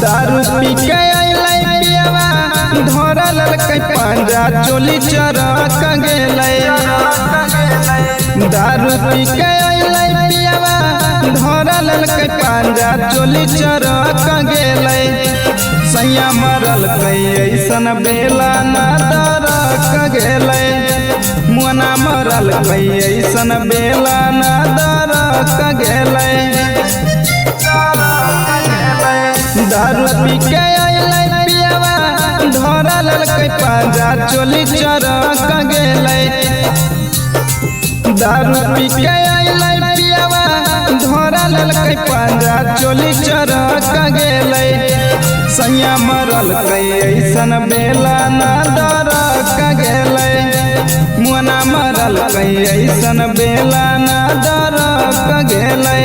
दारू पी के अइलै पियवा धरा ललकै पांजा चोली चरक गेलै। दारू पी के अइलै पियवा धरा ललकै पांजा चोली चरक गेलै। सैया मरल ऐसन बेला ना दरक गेलै। मुना मरल ऐसन बेला ना दरक गेलै। दारू पी के अइलै पियवा धरा ललकै पांजा चोली चरक गेलै। दारू पी के अइलै पियवा धरा ललकै पांजा चोली चरक गेलै। सैया मरल ऐसन बेला ना दरक गेलै। मुना मरल ऐसन बेला ना दरक गेलै।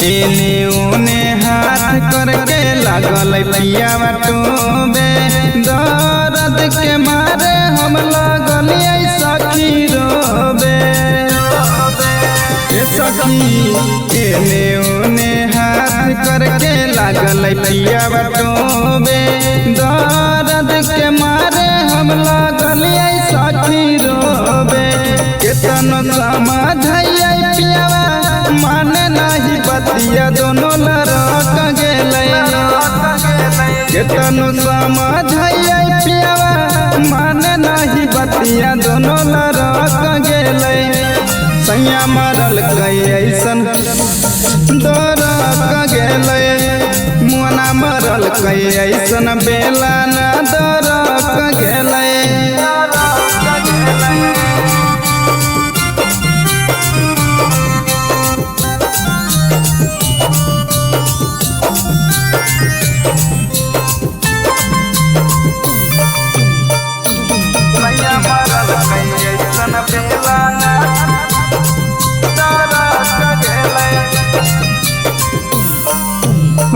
एने ओने हाथ करके लागल पियावा टोबे। दर्द के मारे हम लगलिए सखी रोबे। सखी एने ओने हाथ करके लागल पियावा टोबे। दर्द के मारे हम लगलिए सखी रोबे। केतनो समझाइए पियावा माने नहीं बतिया दोनों लड़क गेलै। केतनो समझाइए पियवा माने नहीं बतिया दोनों लड़क गेलै। सैया मरल ऐसन दरक गेलै। मुना मरल ऐसन बेला ना दरक गेलै।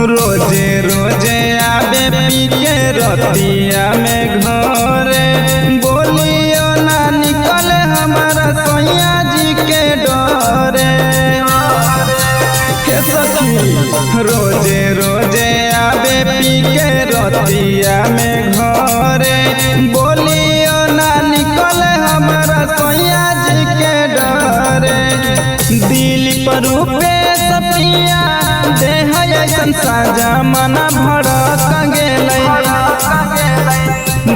रोजे रोजे आबे पी के रतिया में घरे। बोलियो ना निकले हमारा सैया जी के डरे। सखी रोजे रोजे आबे पी के रतिया में घरे। बोलियो ना निकले हमारा सैया जी के डरे। दिल पर रूपे सपिया देह ऐसन साजा मना भड़क गेलै।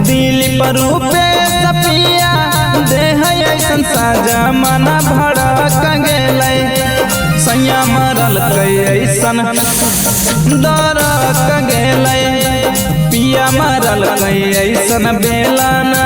दिल पर रूपे सपिया देह ऐसन साजा मना भड़क गेलै। सैया मरल ऐसन दरक गेलै। पिया मरल ऐसन बेला ना